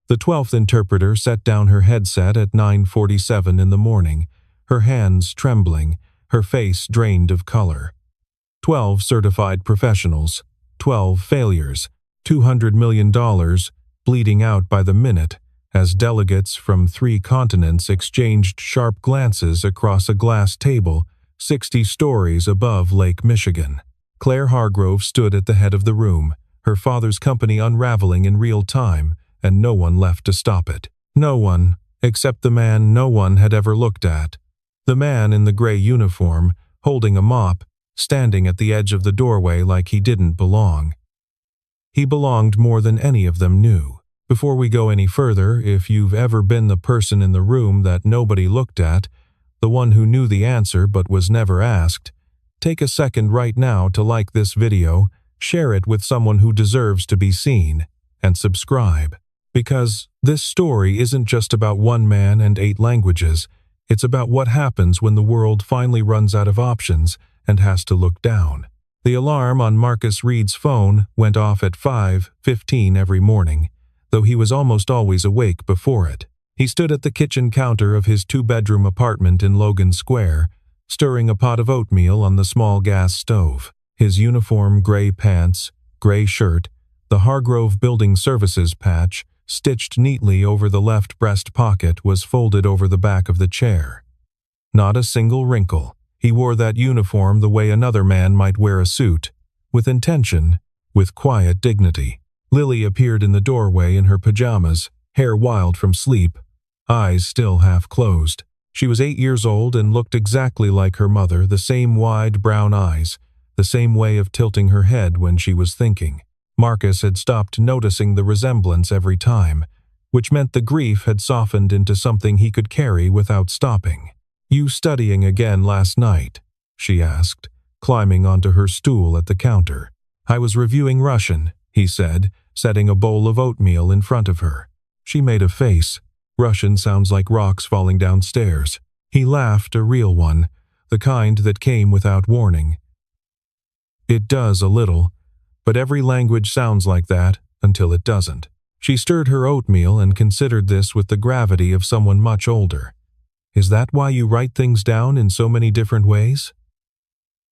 The 12th interpreter set down her headset at 9:47 in the morning, her hands trembling, her face drained of color. 12 certified professionals, 12 failures, $200 million, bleeding out by the minute, as delegates from 3 continents exchanged sharp glances across a glass table 60 stories above Lake Michigan. Claire Hargrove stood at the head of the room, her father's company unraveling in real time, and no one left to stop it. No one, except the man no one had ever looked at. The man in the gray uniform, holding a mop, standing at the edge of the doorway like he didn't belong. He belonged more than any of them knew. Before we go any further, if you've ever been the person in the room that nobody looked at, the one who knew the answer but was never asked, take a second right now to like this video, share it with someone who deserves to be seen, and subscribe. Because this story isn't just about one man and 8 languages, it's about what happens when the world finally runs out of options and has to look down. The alarm on Marcus Reed's phone went off at 5:15 every morning, though he was almost always awake before it. He stood at the kitchen counter of his 2-bedroom apartment in Logan Square, stirring a pot of oatmeal on the small gas stove. His uniform gray pants, gray shirt, the Hargrove Building Services patch, stitched neatly over the left breast pocket, was folded over the back of the chair. Not a single wrinkle. He wore that uniform the way another man might wear a suit, with intention, with quiet dignity. Lily appeared in the doorway in her pajamas, hair wild from sleep, eyes still half closed. She was 8 years old and looked exactly like her mother, the same wide brown eyes, the same way of tilting her head when she was thinking. Marcus had stopped noticing the resemblance every time, which meant the grief had softened into something he could carry without stopping. "You studying again last night?" she asked, climbing onto her stool at the counter. "I was reviewing Russian," he said, setting a bowl of oatmeal in front of her. She made a face. Russian sounds like rocks falling downstairs. He laughed, a real one, the kind that came without warning. "It does a little. But every language sounds like that until it doesn't." She stirred her oatmeal and considered this with the gravity of someone much older. "Is that why you write things down in so many different ways?"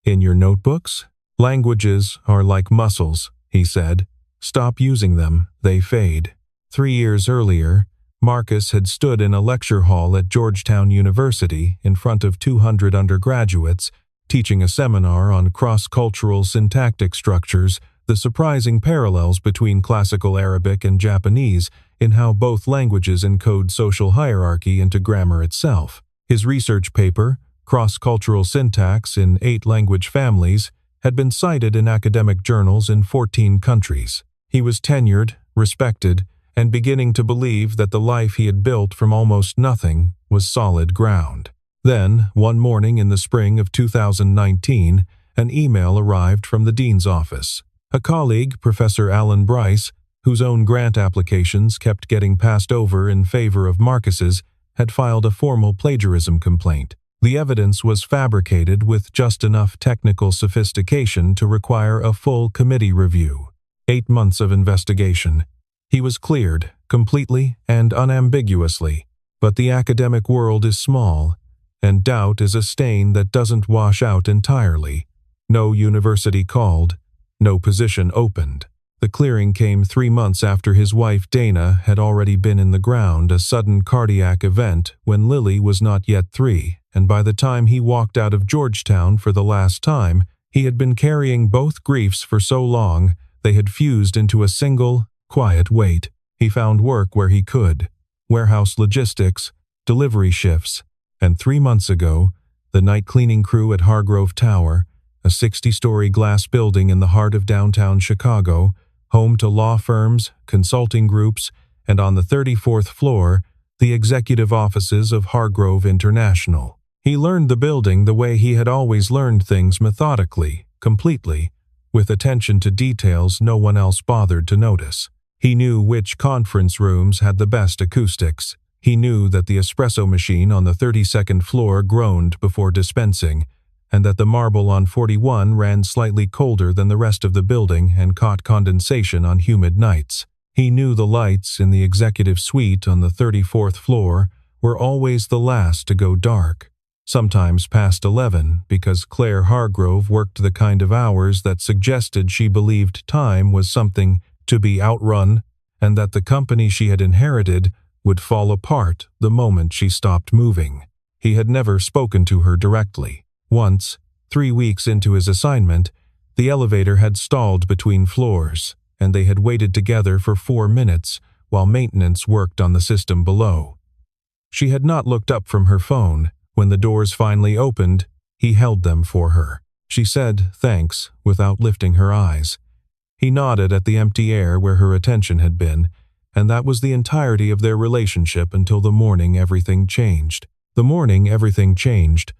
"In your notebooks? Languages are like muscles," he said. "Stop using them, they fade." 3 years earlier, Marcus had stood in a lecture hall at Georgetown University in front of 200 undergraduates, teaching a seminar on cross-cultural syntactic structures, the surprising parallels between classical Arabic and Japanese in how both languages encode social hierarchy into grammar itself. His research paper, Cross-Cultural Syntax in 8 Language Families, had been cited in academic journals in 14 countries. He was tenured, respected, and beginning to believe that the life he had built from almost nothing was solid ground. Then, one morning in the spring of 2019, an email arrived from the dean's office. A colleague, Professor Alan Bryce, whose own grant applications kept getting passed over in favor of Marcus's, had filed a formal plagiarism complaint. The evidence was fabricated with just enough technical sophistication to require a full committee review. 8 months of investigation. He was cleared, completely and unambiguously. But the academic world is small, and doubt is a stain that doesn't wash out entirely. No university called. No position opened. The clearing came 3 months after his wife Dana had already been in the ground, a sudden cardiac event when Lily was not yet 3, and by the time he walked out of Georgetown for the last time, he had been carrying both griefs for so long they had fused into a single, quiet weight. He found work where he could, warehouse logistics, delivery shifts, and 3 months ago, the night cleaning crew at Hargrove Tower, a 60-story glass building in the heart of downtown Chicago, home to law firms, consulting groups, and on the 34th floor, the executive offices of Hargrove International. He learned the building the way he had always learned things, methodically, completely, with attention to details no one else bothered to notice. He knew which conference rooms had the best acoustics. He knew that the espresso machine on the 32nd floor groaned before dispensing, and that the marble on 41 ran slightly colder than the rest of the building and caught condensation on humid nights. He knew the lights in the executive suite on the 34th floor were always the last to go dark, sometimes past 11 because Claire Hargrove worked the kind of hours that suggested she believed time was something to be outrun and that the company she had inherited would fall apart the moment she stopped moving. He had never spoken to her directly. Once, 3 weeks into his assignment, the elevator had stalled between floors, and they had waited together for 4 minutes while maintenance worked on the system below. She had not looked up from her phone. When the doors finally opened, he held them for her. She said thanks without lifting her eyes. He nodded at the empty air where her attention had been, and that was the entirety of their relationship until the morning everything changed. The morning everything changed.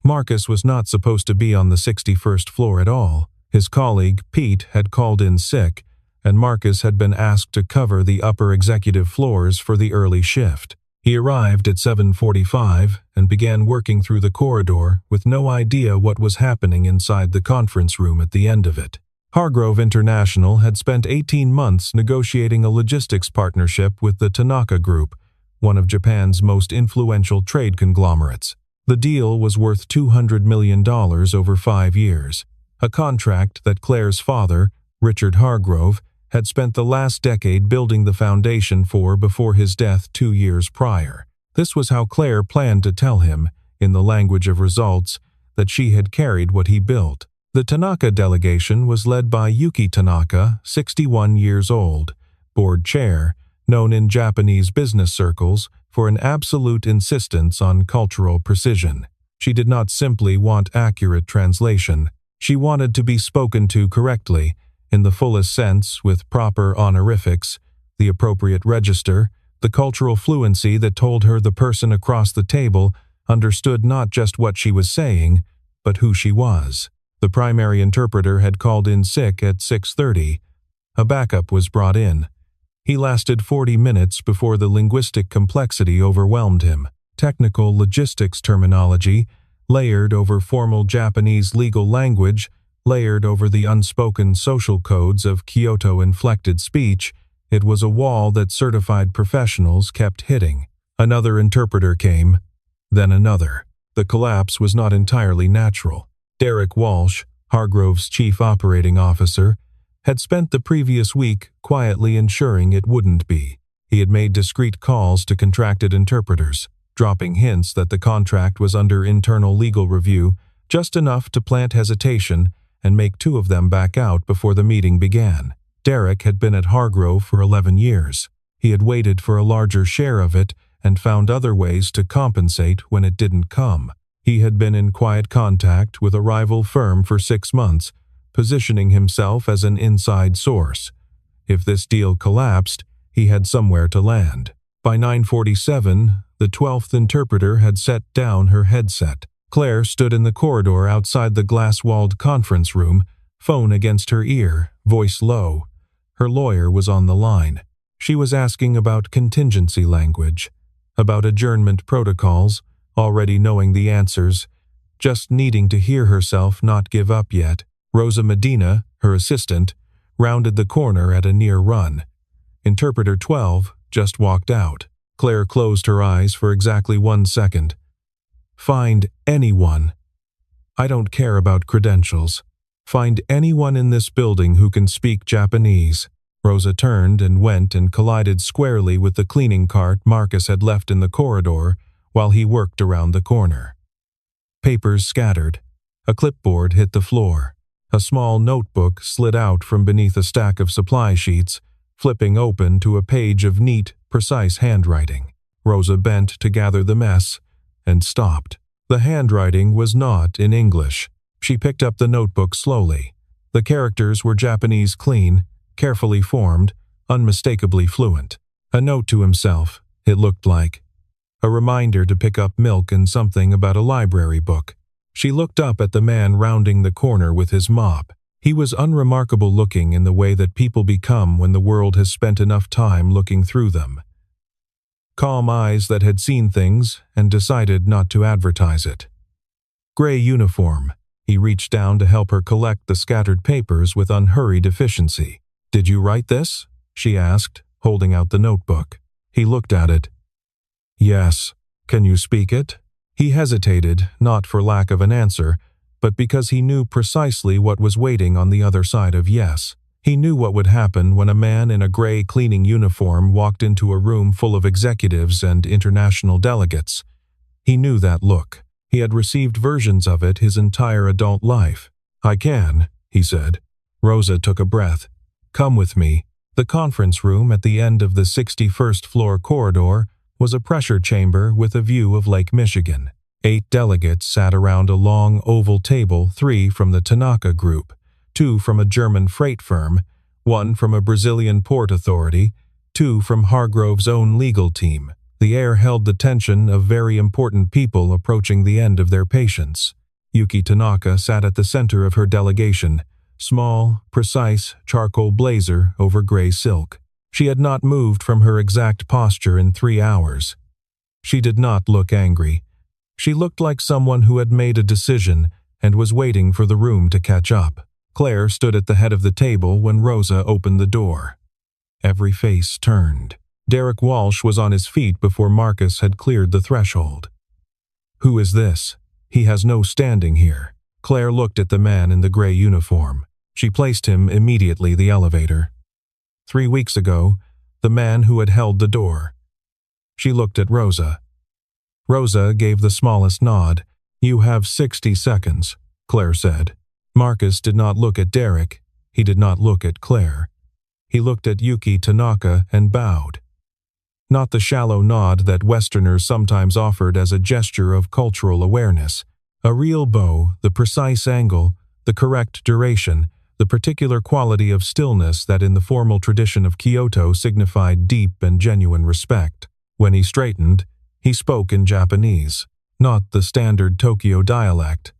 Marcus was not supposed to be on the 61st floor at all. His colleague, Pete, had called in sick, and Marcus had been asked to cover the upper executive floors for the early shift. He arrived at 7:45 and began working through the corridor with no idea what was happening inside the conference room at the end of it. Hargrove International had spent 18 months negotiating a logistics partnership with the Tanaka Group, one of Japan's most influential trade conglomerates. The deal was worth $200 million over 5 years, a contract that Claire's father, Richard Hargrove, had spent the last decade building the foundation for before his death 2 years prior. This was how Claire planned to tell him, in the language of results, that she had carried what he built. The Tanaka delegation was led by Yuki Tanaka, 61 years old, board chair, known in Japanese business circles for an absolute insistence on cultural precision. She did not simply want accurate translation. She wanted to be spoken to correctly, in the fullest sense, with proper honorifics, the appropriate register, the cultural fluency that told her the person across the table understood not just what she was saying, but who she was. The primary interpreter had called in sick at 6:30. A backup was brought in. He lasted 40 minutes before the linguistic complexity overwhelmed him. Technical logistics terminology, layered over formal Japanese legal language, layered over the unspoken social codes of Kyoto-inflected speech, it was a wall that certified professionals kept hitting. Another interpreter came, then another. The collapse was not entirely natural. Derek Walsh, Hargrove's chief operating officer, had spent the previous week quietly ensuring it wouldn't be. He had made discreet calls to contracted interpreters, dropping hints that the contract was under internal legal review, just enough to plant hesitation and make 2 of them back out before the meeting began. Derek had been at Hargrove for 11 years. He had waited for a larger share of it and found other ways to compensate when it didn't come. He had been in quiet contact with a rival firm for 6 months, positioning himself as an inside source. If this deal collapsed, he had somewhere to land. By 9:47, the 12th interpreter had set down her headset. Claire stood in the corridor outside the glass-walled conference room, phone against her ear, voice low. Her lawyer was on the line. She was asking about contingency language, about adjournment protocols, already knowing the answers, just needing to hear herself not give up yet. Rosa Medina, her assistant, rounded the corner at a near run. Interpreter 12 just walked out. Claire closed her eyes for exactly 1 second. Find anyone. I don't care about credentials. Find anyone in this building who can speak Japanese. Rosa turned and went and collided squarely with the cleaning cart Marcus had left in the corridor while he worked around the corner. Papers scattered. A clipboard hit the floor. A small notebook slid out from beneath a stack of supply sheets, flipping open to a page of neat, precise handwriting. Rosa bent to gather the mess and stopped. The handwriting was not in English. She picked up the notebook slowly. The characters were Japanese clean, carefully formed, unmistakably fluent. A note to himself, it looked like. A reminder to pick up milk and something about a library book. She looked up at the man rounding the corner with his mop. He was unremarkable looking in the way that people become when the world has spent enough time looking through them. Calm eyes that had seen things and decided not to advertise it. Gray uniform. He reached down to help her collect the scattered papers with unhurried efficiency. "Did you write this?" she asked, holding out the notebook. He looked at it. "Yes. Can you speak it?" He hesitated, not for lack of an answer, but because he knew precisely what was waiting on the other side of yes. He knew what would happen when a man in a gray cleaning uniform walked into a room full of executives and international delegates. He knew that look. He had received versions of it his entire adult life. "I can," he said. Rosa took a breath. "Come with me." The conference room at the end of the 61st floor corridor was a pressure chamber with a view of Lake Michigan. 8 delegates sat around a long oval table, 3 from the Tanaka Group, 2 from a German freight firm, 1 from a Brazilian port authority, 2 from Hargrove's own legal team. The air held the tension of very important people approaching the end of their patience. Yuki Tanaka sat at the center of her delegation, small, precise charcoal blazer over gray silk. She had not moved from her exact posture in 3 hours. She did not look angry. She looked like someone who had made a decision and was waiting for the room to catch up. Claire stood at the head of the table when Rosa opened the door. Every face turned. Derek Walsh was on his feet before Marcus had cleared the threshold. "Who is this? He has no standing here." Claire looked at the man in the gray uniform. She placed him immediately the elevator. 3 weeks ago, the man who had held the door. She looked at Rosa. Rosa gave the smallest nod. "You have 60 seconds, Claire said. Marcus did not look at Derek. He did not look at Claire. He looked at Yuki Tanaka and bowed. Not the shallow nod that Westerners sometimes offered as a gesture of cultural awareness. A real bow, the precise angle, the correct duration, the particular quality of stillness that in the formal tradition of Kyoto signified deep and genuine respect. When he straightened, he spoke in Japanese, not the standard Tokyo dialect.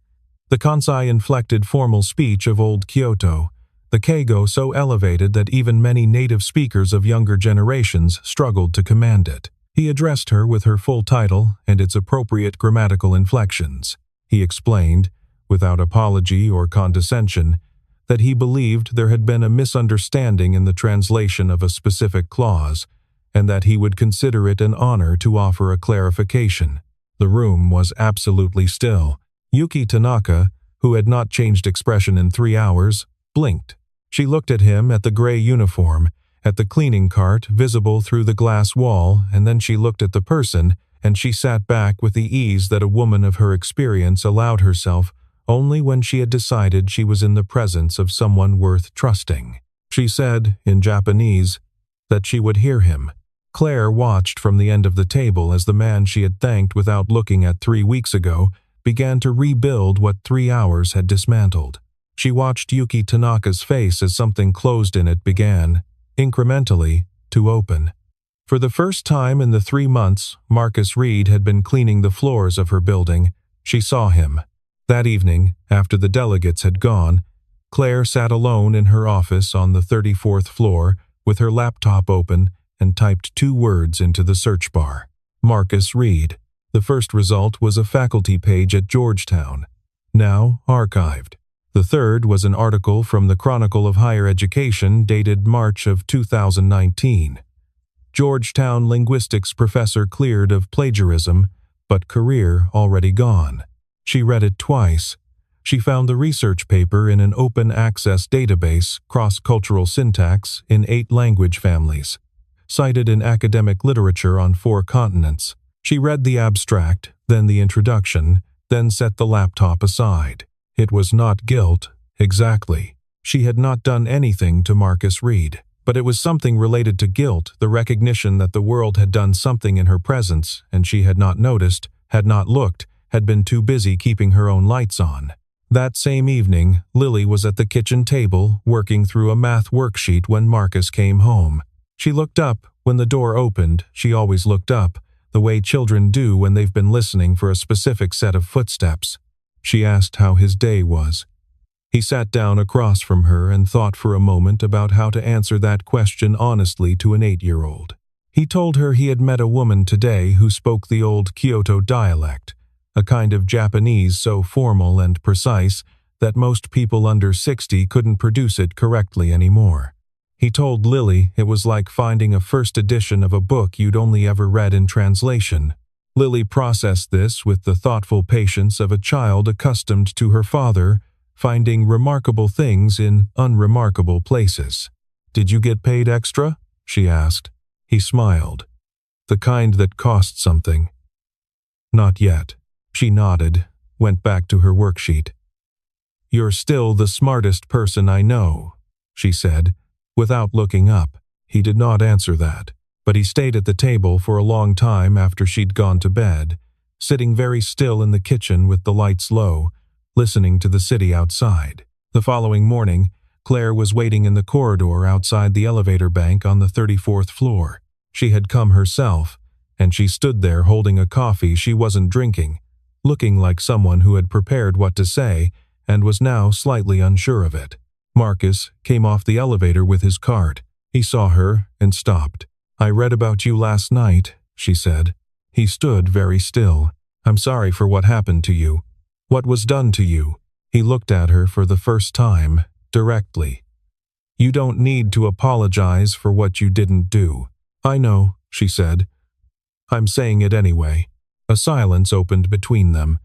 The Kansai-inflected formal speech of old Kyoto, the keigo so elevated that even many native speakers of younger generations struggled to command it. He addressed her with her full title and its appropriate grammatical inflections. He explained, without apology or condescension, that he believed there had been a misunderstanding in the translation of a specific clause, and that he would consider it an honor to offer a clarification. The room was absolutely still. Yuki Tanaka, who had not changed expression in 3 hours, blinked. She looked at him, at the gray uniform, at the cleaning cart visible through the glass wall, and then she looked at the person, and she sat back with the ease that a woman of her experience allowed herself only when she had decided she was in the presence of someone worth trusting. She said, in Japanese, that she would hear him. Claire watched from the end of the table as the man she had thanked without looking at 3 weeks ago began to rebuild what 3 hours had dismantled. She watched Yuki Tanaka's face as something closed in it began, incrementally, to open. For the first time in the 3 months Marcus Reed had been cleaning the floors of her building, she saw him. That evening, after the delegates had gone, Claire sat alone in her office on the 34th floor with her laptop open and typed 2 words into the search bar. Marcus Reed. The first result was a faculty page at Georgetown, now archived. The third was an article from the Chronicle of Higher Education dated March of 2019. Georgetown linguistics professor cleared of plagiarism, but career already gone. She read it twice. She found the research paper in an open-access database, cross-cultural syntax, in 8 language families, cited in academic literature on 4 continents. She read the abstract, then the introduction, then set the laptop aside. It was not guilt, exactly. She had not done anything to Marcus Reed, but it was something related to guilt, the recognition that the world had done something in her presence, and she had not noticed, had not looked, had been too busy keeping her own lights on. That same evening, Lily was at the kitchen table, working through a math worksheet when Marcus came home. She looked up. When the door opened, she always looked up, the way children do when they've been listening for a specific set of footsteps. She asked how his day was. He sat down across from her and thought for a moment about how to answer that question honestly to an 8-year-old. He told her he had met a woman today who spoke the old Kyoto dialect, a kind of Japanese so formal and precise that most people under 60 couldn't produce it correctly anymore. He told Lily it was like finding a first edition of a book you'd only ever read in translation. Lily processed this with the thoughtful patience of a child accustomed to her father finding remarkable things in unremarkable places. "Did you get paid extra?" she asked. He smiled. "The kind that cost something." "Not yet." She nodded, went back to her worksheet. "You're still the smartest person I know," she said, without looking up. He did not answer that, but he stayed at the table for a long time after she'd gone to bed, sitting very still in the kitchen with the lights low, listening to the city outside. The following morning, Claire was waiting in the corridor outside the elevator bank on the 34th floor. She had come herself, and she stood there holding a coffee she wasn't drinking, looking like someone who had prepared what to say and was now slightly unsure of it. Marcus came off the elevator with his cart. He saw her and stopped. "I read about you last night," she said. He stood very still. "I'm sorry for what happened to you." "What was done to you?" He looked at her for the first time, directly. "You don't need to apologize for what you didn't do." "I know," she said. "I'm saying it anyway." A silence opened between them,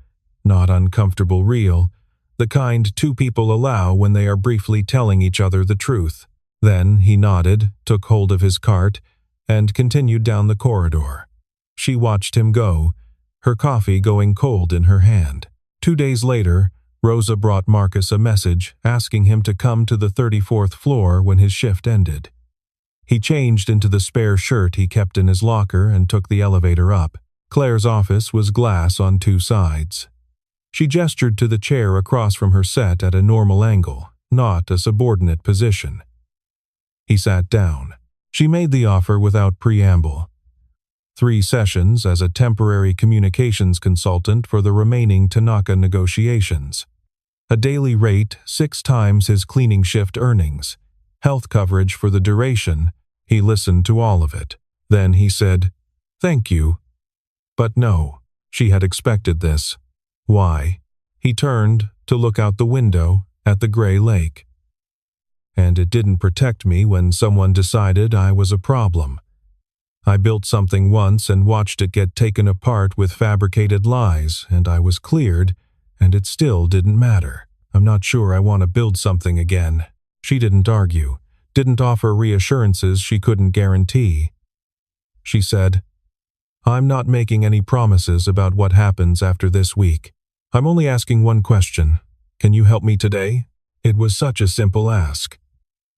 not uncomfortable real, the kind two people allow when they are briefly telling each other the truth. Then he nodded, took hold of his cart, and continued down the corridor. She watched him go, her coffee going cold in her hand. 2 days later, Rosa brought Marcus a message asking him to come to the 34th floor when his shift ended. He changed into the spare shirt he kept in his locker and took the elevator up. Claire's office was glass on 2 sides. She gestured to the chair across from her set at a normal angle, not a subordinate position. He sat down. She made the offer without preamble. 3 sessions as a temporary communications consultant for the remaining Tanaka negotiations. A daily rate 6 times his cleaning shift earnings. Health coverage for the duration. He listened to all of it. Then he said, "Thank you." But no, she had expected this. Why? He turned to look out the window at the gray lake. "And it didn't protect me when someone decided I was a problem. I built something once and watched it get taken apart with fabricated lies, and I was cleared, and it still didn't matter. I'm not sure I want to build something again." She didn't argue, didn't offer reassurances she couldn't guarantee. She said, "I'm not making any promises about what happens after this week. I'm only asking one question. Can you help me today?" It was such a simple ask.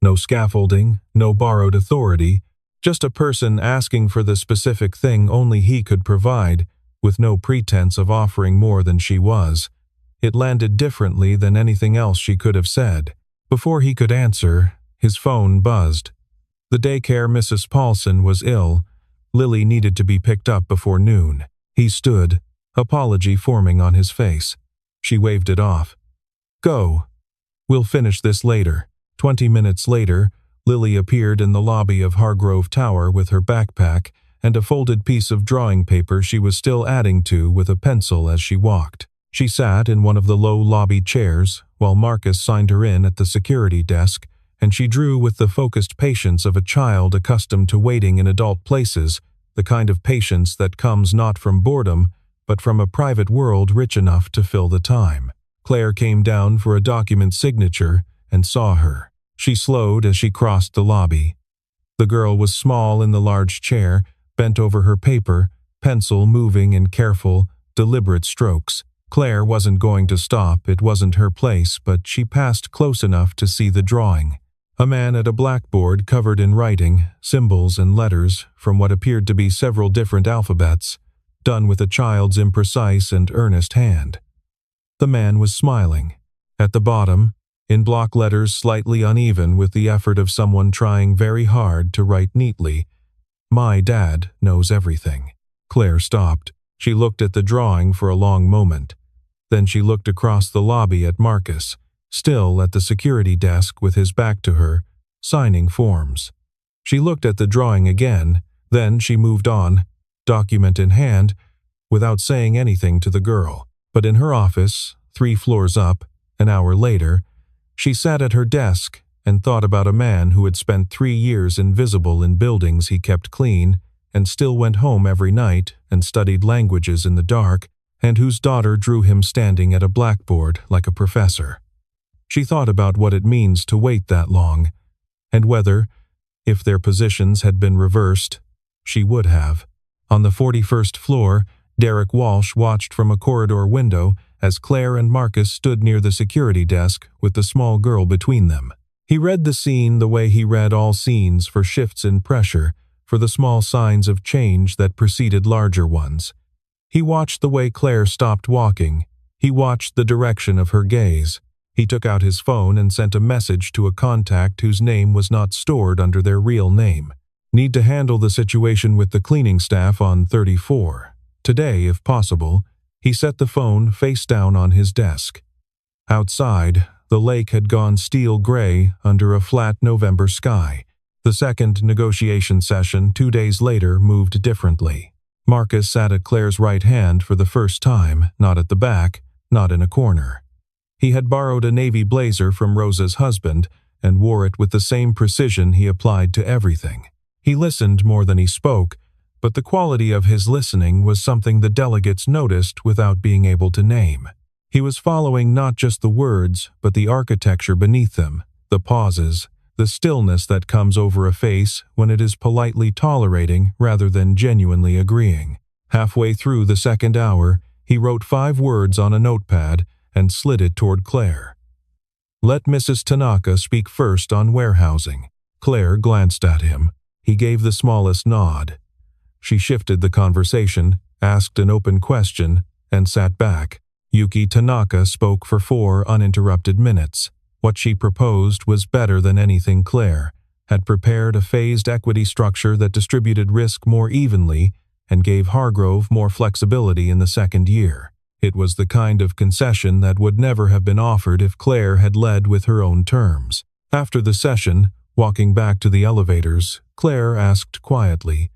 No scaffolding, no borrowed authority, just a person asking for the specific thing only he could provide, with no pretense of offering more than she was. It landed differently than anything else she could have said. Before he could answer, his phone buzzed. The daycare Mrs. Paulson was ill. Lily needed to be picked up before noon. He stood, apology forming on his face. She waved it off. "Go. We'll finish this later." 20 minutes later, Lily appeared in the lobby of Hargrove Tower with her backpack and a folded piece of drawing paper she was still adding to with a pencil as she walked. She sat in one of the low lobby chairs while Marcus signed her in at the security desk, and she drew with the focused patience of a child accustomed to waiting in adult places, the kind of patience that comes not from boredom, but from a private world rich enough to fill the time. Claire came down for a document signature and saw her. She slowed as she crossed the lobby. The girl was small in the large chair, bent over her paper, pencil moving in careful, deliberate strokes. Claire wasn't going to stop, it wasn't her place, but she passed close enough to see the drawing. A man at a blackboard covered in writing, symbols and letters from what appeared to be several different alphabets, done with a child's imprecise and earnest hand. The man was smiling. At the bottom, in block letters slightly uneven with the effort of someone trying very hard to write neatly, "My dad knows everything." Claire stopped. She looked at the drawing for a long moment. Then she looked across the lobby at Marcus, still at the security desk with his back to her, signing forms. She looked at the drawing again, then she moved on, document in hand, without saying anything to the girl. But in her office, 3 floors up, an hour later, she sat at her desk and thought about a man who had spent 3 years invisible in buildings he kept clean and still went home every night and studied languages in the dark, and whose daughter drew him standing at a blackboard like a professor. She thought about what it means to wait that long, and whether, if their positions had been reversed, she would have. On the 41st floor, Derek Walsh watched from a corridor window as Claire and Marcus stood near the security desk with the small girl between them. He read the scene the way he read all scenes for shifts in pressure, for the small signs of change that preceded larger ones. He watched the way Claire stopped walking. He watched the direction of her gaze. He took out his phone and sent a message to a contact whose name was not stored under their real name. Need to handle the situation with the cleaning staff on 34. Today, if possible. He set the phone face down on his desk. Outside, the lake had gone steel gray under a flat November sky. The second negotiation session 2 days later moved differently. Marcus sat at Claire's right hand for the first time, not at the back, not in a corner. He had borrowed a navy blazer from Rosa's husband and wore it with the same precision he applied to everything. He listened more than he spoke, but the quality of his listening was something the delegates noticed without being able to name. He was following not just the words, but the architecture beneath them, the pauses, the stillness that comes over a face when it is politely tolerating rather than genuinely agreeing. Halfway through the second hour, he wrote 5 words on a notepad and slid it toward Claire. "Let Mrs. Tanaka speak first on warehousing." Claire glanced at him. He gave the smallest nod. She shifted the conversation, asked an open question, and sat back. Yuki Tanaka spoke for 4 uninterrupted minutes. What she proposed was better than anything Claire had prepared, a phased equity structure that distributed risk more evenly and gave Hargrove more flexibility in the second year. It was the kind of concession that would never have been offered if Claire had led with her own terms. After the session, walking back to the elevators, Claire asked quietly,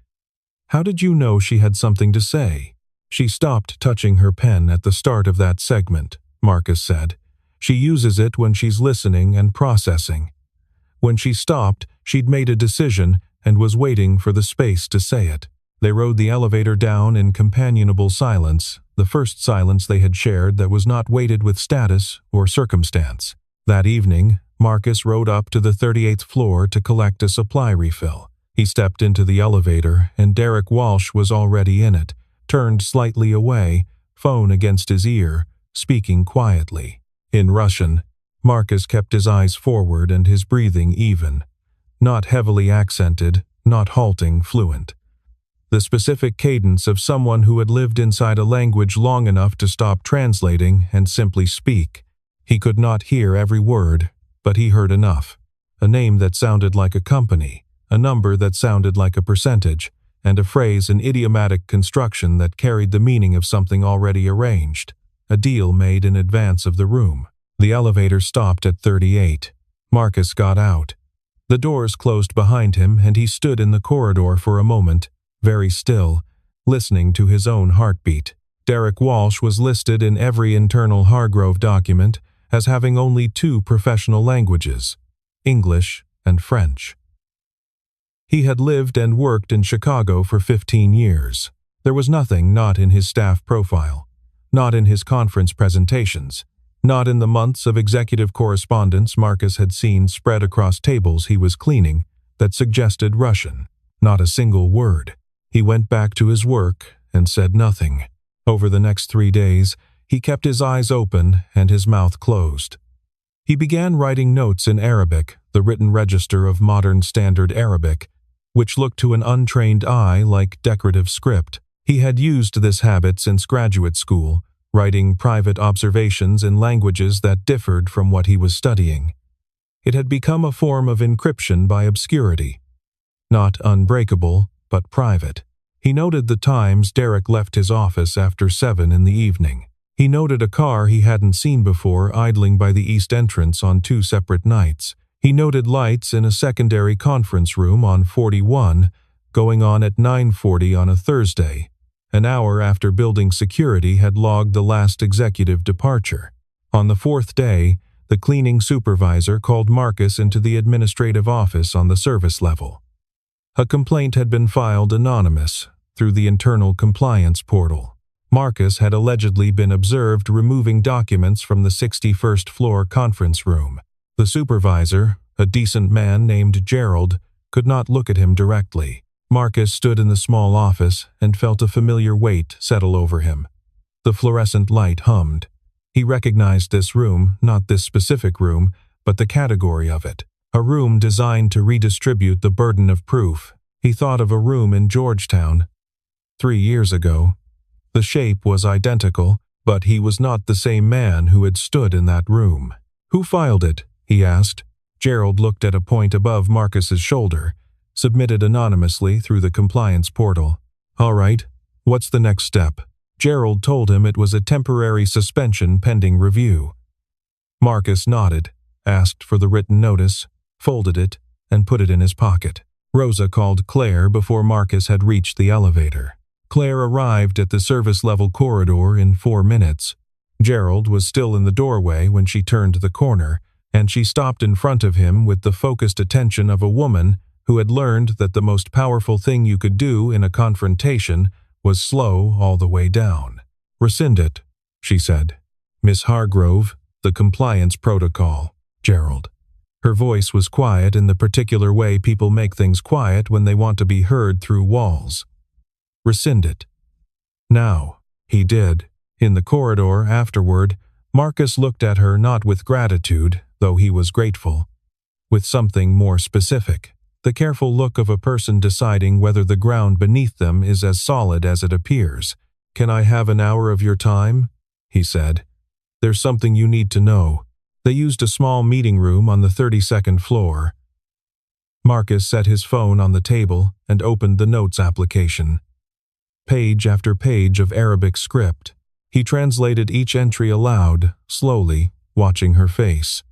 "How did you know she had something to say?" "She stopped touching her pen at the start of that segment," Marcus said. "She uses it when she's listening and processing. When she stopped, she'd made a decision and was waiting for the space to say it." They rode the elevator down in companionable silence, the first silence they had shared that was not weighted with status or circumstance. That evening, Marcus rode up to the 38th floor to collect a supply refill. He stepped into the elevator, and Derek Walsh was already in it, turned slightly away, phone against his ear, speaking quietly. In Russian, Marcus kept his eyes forward and his breathing even. Not heavily accented, not halting, fluent. The specific cadence of someone who had lived inside a language long enough to stop translating and simply speak. He could not hear every word, but he heard enough. A name that sounded like a company, a number that sounded like a percentage, and a phrase in idiomatic construction that carried the meaning of something already arranged, a deal made in advance of the room. The elevator stopped at 38. Marcus got out. The doors closed behind him, and he stood in the corridor for a moment, very still, listening to his own heartbeat. Derek Walsh was listed in every internal Hargrove document as having only 2 professional languages, English and French. He had lived and worked in Chicago for 15 years. There was nothing not in his staff profile, not in his conference presentations, not in the months of executive correspondence Marcus had seen spread across tables he was cleaning that suggested Russian. Not a single word. He went back to his work and said nothing. Over the next 3 days, he kept his eyes open and his mouth closed. He began writing notes in Arabic, the written register of modern standard Arabic, which looked to an untrained eye like decorative script. He had used this habit since graduate school, writing private observations in languages that differed from what he was studying. It had become a form of encryption by obscurity. Not unbreakable, but private. He noted the times Derek left his office after 7 in the evening. He noted a car he hadn't seen before idling by the east entrance on 2 separate nights. He noted lights in a secondary conference room on 41, going on at 9:40 on a Thursday, an hour after building security had logged the last executive departure. On the 4th day, The cleaning supervisor called Marcus into the administrative office on the service level. A complaint had been filed anonymous through the internal compliance portal. Marcus had allegedly been observed removing documents from the 61st floor conference room. The supervisor, a decent man named Gerald, could not look at him directly. Marcus stood in the small office and felt a familiar weight settle over him. The fluorescent light hummed. He recognized this room, not this specific room, but the category of it. A room designed to redistribute the burden of proof. He thought of a room in Georgetown 3 years ago. The shape was identical, but he was not the same man who had stood in that room. "Who filed it?" he asked. Gerald looked at a point above Marcus's shoulder, submitted anonymously through the compliance portal. "All right, what's the next step?" Gerald told him it was a temporary suspension pending review. Marcus nodded, asked for the written notice, folded it, and put it in his pocket. Rosa called Claire before Marcus had reached the elevator. Claire arrived at the service-level corridor in 4 minutes. Gerald was still in the doorway when she turned the corner, and she stopped in front of him with the focused attention of a woman who had learned that the most powerful thing you could do in a confrontation was slow all the way down. "Rescind it," she said. "Miss Hargrove, the compliance protocol." Gerald. Her voice was quiet in the particular way people make things quiet when they want to be heard through walls. "Rescind it." Now. He did. In the corridor afterward, Marcus looked at her not with gratitude, though he was grateful, with something more specific. The careful look of a person deciding whether the ground beneath them is as solid as it appears. "Can I have an hour of your time?" he said. "There's something you need to know." They used a small meeting room on the 32nd floor. Marcus set his phone on the table and opened the notes application. Page after page of Arabic script. He translated each entry aloud, slowly, watching her face.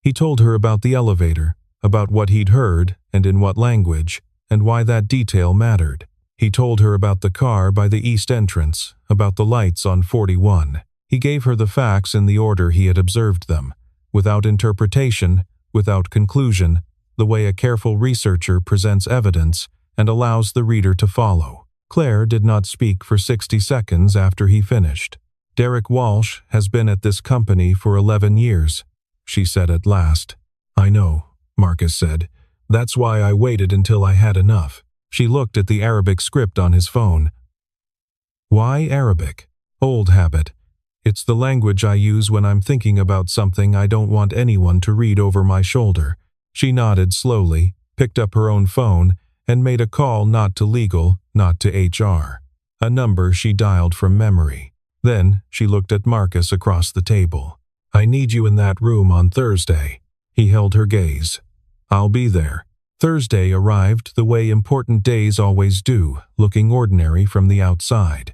He told her about the elevator, about what he'd heard and in what language, and why that detail mattered. He told her about the car by the east entrance, about the lights on 41. He gave her the facts in the order he had observed them, without interpretation, without conclusion, the way a careful researcher presents evidence and allows the reader to follow. Claire did not speak for 60 seconds after he finished. "Derek Walsh has been at this company for 11 years, she said at last. "I know," Marcus said. "That's why I waited until I had enough." She looked at the Arabic script on his phone. "Why Arabic?" "Old habit. It's the language I use when I'm thinking about something I don't want anyone to read over my shoulder." She nodded slowly, picked up her own phone, and made a call not to legal, not to HR. A number she dialed from memory. Then she looked at Marcus across the table. "I need you in that room on Thursday." He held her gaze. "I'll be there." Thursday arrived the way important days always do, looking ordinary from the outside.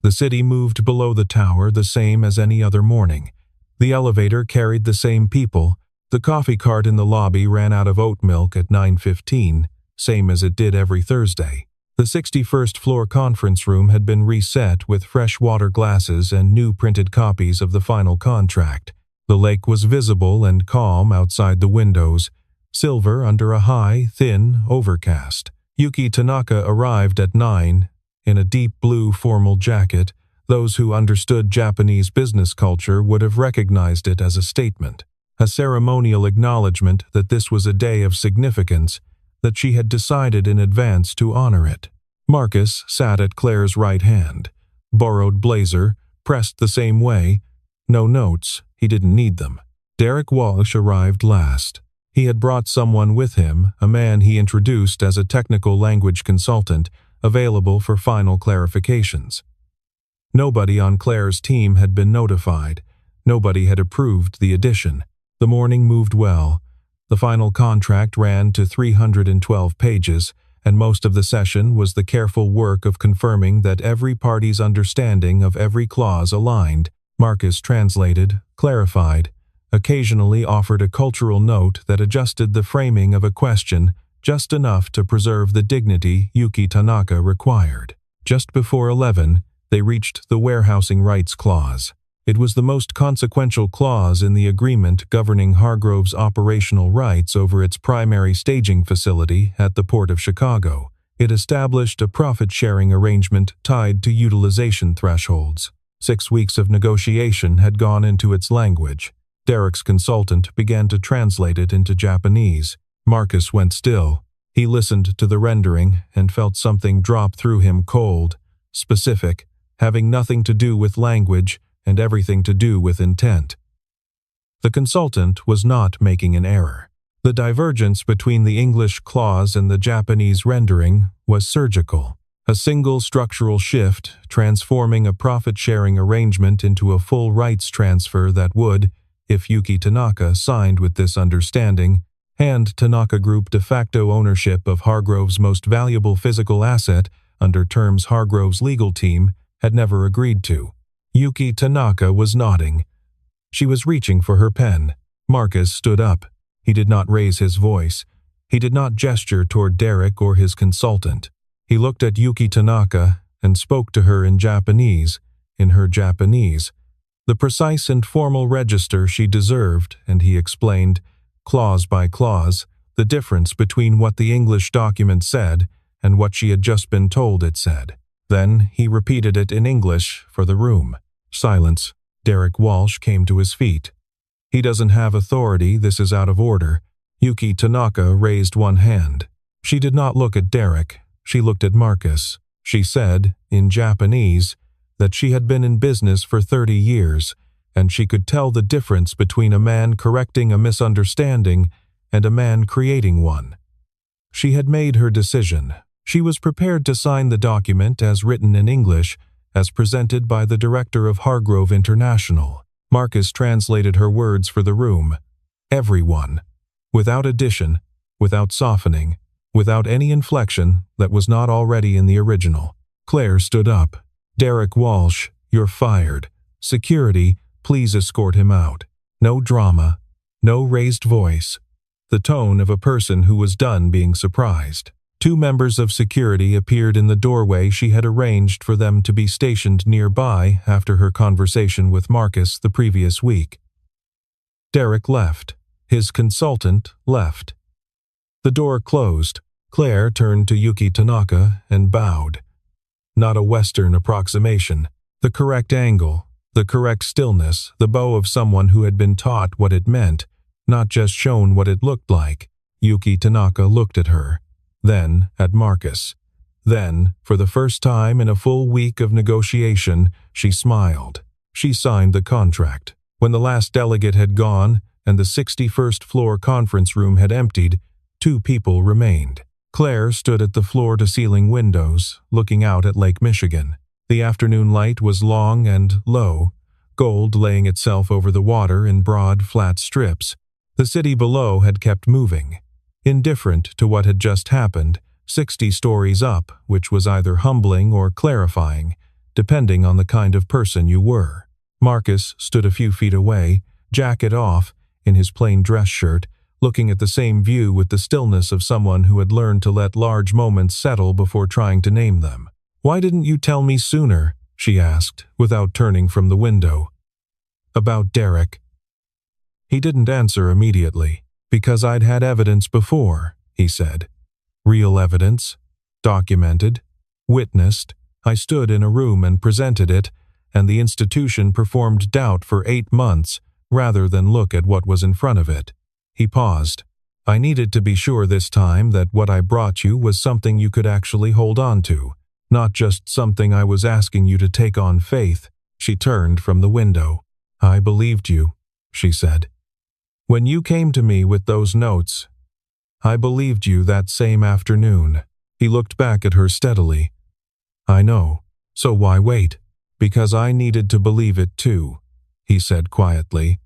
The city moved below the tower the same as any other morning. The elevator carried the same people. The coffee cart in the lobby ran out of oat milk at 9:15, same as it did every Thursday. The 61st floor conference room had been reset with fresh water glasses and new printed copies of the final contract. The lake was visible and calm outside the windows, silver under a high, thin overcast. Yuki Tanaka arrived at 9, in a deep blue formal jacket. Those who understood Japanese business culture would have recognized it as a statement, a ceremonial acknowledgement that this was a day of significance, that she had decided in advance to honor it. Marcus sat at Claire's right hand. Borrowed blazer, pressed the same way. No notes, he didn't need them. Derek Walsh arrived last. He had brought someone with him, a man he introduced as a technical language consultant, available for final clarifications. Nobody on Claire's team had been notified. Nobody had approved the addition. The morning moved well. The final contract ran to 312 pages, and most of the session was the careful work of confirming that every party's understanding of every clause aligned. Marcus translated, clarified, occasionally offered a cultural note that adjusted the framing of a question just enough to preserve the dignity Yuki Tanaka required. Just before 11, they reached the warehousing rights clause. It was the most consequential clause in the agreement governing Hargrove's operational rights over its primary staging facility at the Port of Chicago. It established a profit-sharing arrangement tied to utilization thresholds. 6 weeks of negotiation had gone into its language. Derek's consultant began to translate it into Japanese. Marcus went still. He listened to the rendering and felt something drop through him, cold, specific, having nothing to do with language and everything to do with intent. The consultant was not making an error. The divergence between the English clause and the Japanese rendering was surgical. A single structural shift transforming a profit-sharing arrangement into a full rights transfer that would, if Yuki Tanaka signed with this understanding, hand Tanaka Group de facto ownership of Hargrove's most valuable physical asset under terms Hargrove's legal team had never agreed to. Yuki Tanaka was nodding. She was reaching for her pen. Marcus stood up. He did not raise his voice. He did not gesture toward Derek or his consultant. He looked at Yuki Tanaka and spoke to her in Japanese, the precise and formal register she deserved, and he explained, clause by clause, the difference between what the English document said and what she had just been told it said. Then he repeated it in English for the room. Silence. Derek Walsh came to his feet. He doesn't have authority, this is out of order. Yuki Tanaka raised one hand. She did not look at Derek. She looked at Marcus. She said, in Japanese, that she had been in business for 30 years, and she could tell the difference between a man correcting a misunderstanding and a man creating one. She had made her decision. She was prepared to sign the document as written in English, as presented by the director of Hargrove International. Marcus translated her words for the room. Everyone. Without addition, without softening, without any inflection that was not already in the original. Claire stood up. Derek Walsh, you're fired. Security, please escort him out. No drama. No raised voice. The tone of a person who was done being surprised. 2 members of security appeared in the doorway she had arranged for them to be stationed nearby after her conversation with Marcus the previous week. Derek left. His consultant left. The door closed. Claire turned to Yuki Tanaka and bowed. Not a Western approximation. The correct angle, the correct stillness, the bow of someone who had been taught what it meant, not just shown what it looked like. Yuki Tanaka looked at her. Then at Marcus. Then, for the first time in a full week of negotiation, she smiled. She signed the contract. When the last delegate had gone and the 61st floor conference room had emptied, 2 people remained. Claire stood at the floor-to-ceiling windows, looking out at Lake Michigan. The afternoon light was long and low, gold laying itself over the water in broad, flat strips. The city below had kept moving. Indifferent to what had just happened, 60 stories up, which was either humbling or clarifying, depending on the kind of person you were. Marcus stood a few feet away, jacket off, in his plain dress shirt, looking at the same view with the stillness of someone who had learned to let large moments settle before trying to name them. "Why didn't you tell me sooner?" she asked, without turning from the window. "About Derek." He didn't answer immediately. "Because I'd had evidence before," he said. "Real evidence. Documented. Witnessed. I stood in a room and presented it, and the institution performed doubt for 8 months rather than look at what was in front of it." He paused. "I needed to be sure this time that what I brought you was something you could actually hold on to, not just something I was asking you to take on faith." She turned from the window. "I believed you," she said. "When you came to me with those notes, I believed you that same afternoon." He looked back at her steadily. "I know. So why wait?" "Because I needed to believe it too," he said quietly.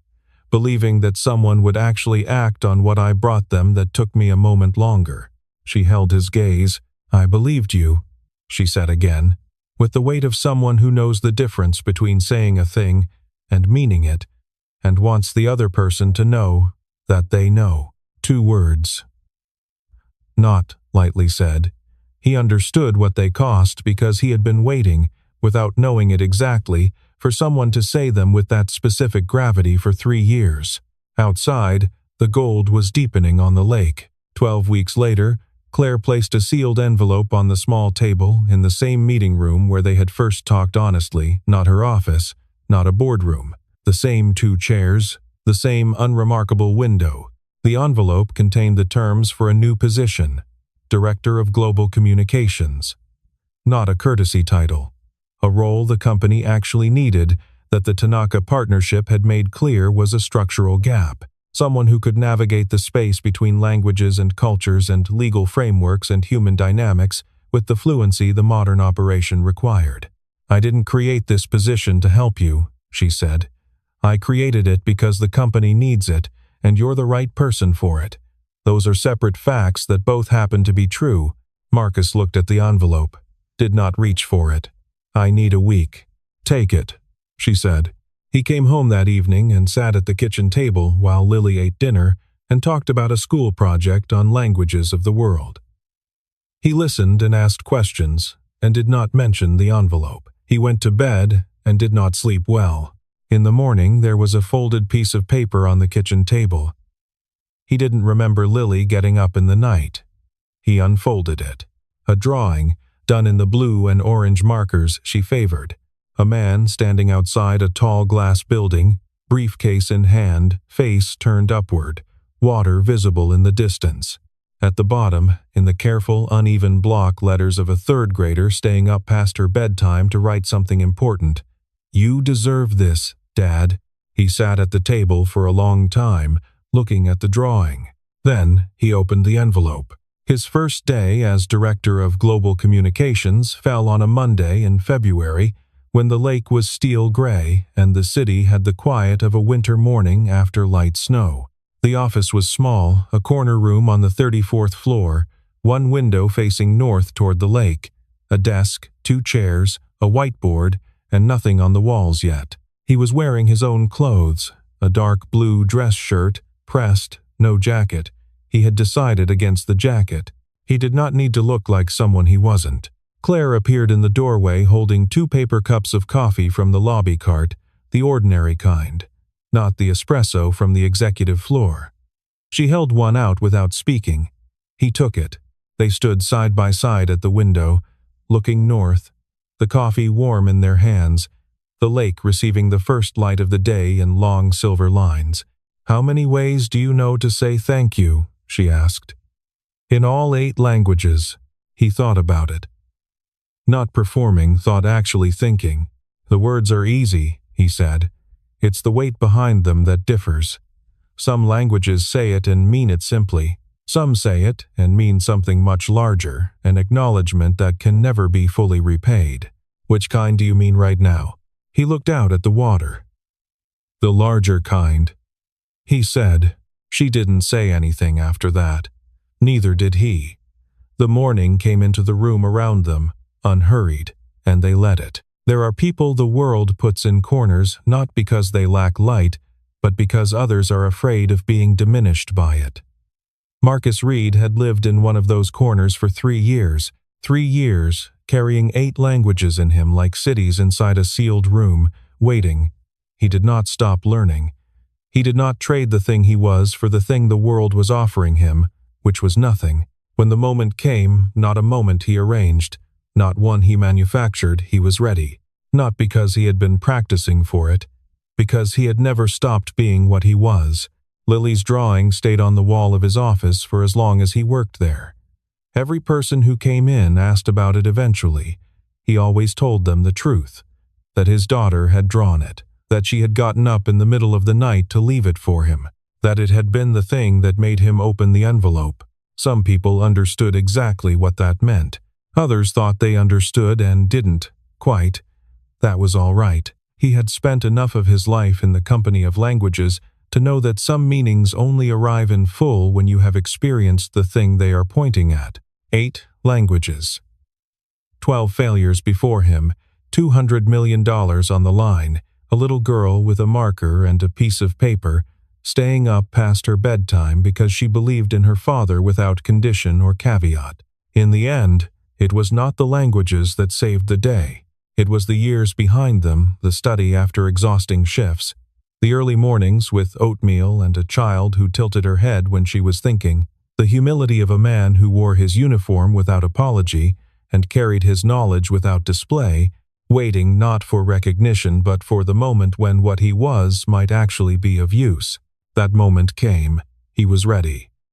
"Believing that someone would actually act on what I brought them that took me a moment longer." She held his gaze. "I believed you," she said again, with the weight of someone who knows the difference between saying a thing and meaning it, and wants the other person to know that they know. 2 words. Not lightly said. He understood what they cost because he had been waiting, without knowing it exactly, for someone to say them with that specific gravity for 3 years. Outside, the gold was deepening on the lake. 12 weeks later, Claire placed a sealed envelope on the small table in the same meeting room where they had first talked honestly, not her office, not a boardroom. The same 2 chairs, the same unremarkable window. The envelope contained the terms for a new position, Director of Global Communications. Not a courtesy title. A role the company actually needed that the Tanaka partnership had made clear was a structural gap. Someone who could navigate the space between languages and cultures and legal frameworks and human dynamics with the fluency the modern operation required. "I didn't create this position to help you," she said. "I created it because the company needs it, and you're the right person for it. Those are separate facts that both happen to be true." Marcus looked at the envelope, did not reach for it. "I need a week." "Take it," she said. He came home that evening and sat at the kitchen table while Lily ate dinner and talked about a school project on languages of the world. He listened and asked questions and did not mention the envelope. He went to bed and did not sleep well. In the morning, there was a folded piece of paper on the kitchen table. He didn't remember Lily getting up in the night. He unfolded it. A drawing, done in the blue and orange markers she favored. A man standing outside a tall glass building, briefcase in hand, face turned upward, water visible in the distance. At the bottom, in the careful, uneven block letters of a 3rd grader staying up past her bedtime to write something important. "You deserve this, Dad." He sat at the table for a long time, looking at the drawing. Then he opened the envelope. His first day as Director of Global Communications fell on a Monday in February, when the lake was steel gray and the city had the quiet of a winter morning after light snow. The office was small, a corner room on the 34th floor, one window facing north toward the lake, a desk, 2 chairs, a whiteboard, and nothing on the walls yet. He was wearing his own clothes, a dark blue dress shirt, pressed, no jacket. He had decided against the jacket. He did not need to look like someone he wasn't. Claire appeared in the doorway holding 2 paper cups of coffee from the lobby cart, the ordinary kind, not the espresso from the executive floor. She held one out without speaking. He took it. They stood side by side at the window, looking north, the coffee warm in their hands, the lake receiving the first light of the day in long silver lines. "How many ways do you know to say thank you?" she asked. "In all 8 languages." He thought about it. Not performing, thought actually thinking. "The words are easy," he said. "It's the weight behind them that differs. Some languages say it and mean it simply. Some say it and mean something much larger, an acknowledgement that can never be fully repaid." "Which kind do you mean right now?" He looked out at the water. "The larger kind," he said. She didn't say anything after that. Neither did he. The morning came into the room around them, unhurried, and they let it. There are people the world puts in corners not because they lack light, but because others are afraid of being diminished by it. Marcus Reed had lived in one of those corners for 3 years. 3 years, carrying 8 languages in him like cities inside a sealed room, waiting. He did not stop learning. He did not trade the thing he was for the thing the world was offering him, which was nothing. When the moment came, not a moment he arranged. Not one he manufactured, he was ready. Not because he had been practicing for it, because he had never stopped being what he was. Lily's drawing stayed on the wall of his office for as long as he worked there. Every person who came in asked about it eventually. He always told them the truth, that his daughter had drawn it, that she had gotten up in the middle of the night to leave it for him, that it had been the thing that made him open the envelope. Some people understood exactly what that meant. Others thought they understood and didn't, quite. That was all right. He had spent enough of his life in the company of languages to know that some meanings only arrive in full when you have experienced the thing they are pointing at. 8 languages. 12 failures before him, $200 million on the line, a little girl with a marker and a piece of paper, staying up past her bedtime because she believed in her father without condition or caveat. In the end, it was not the languages that saved the day. It was the years behind them, the study after exhausting shifts, the early mornings with oatmeal and a child who tilted her head when she was thinking, the humility of a man who wore his uniform without apology and carried his knowledge without display, waiting not for recognition but for the moment when what he was might actually be of use. That moment came. He was ready.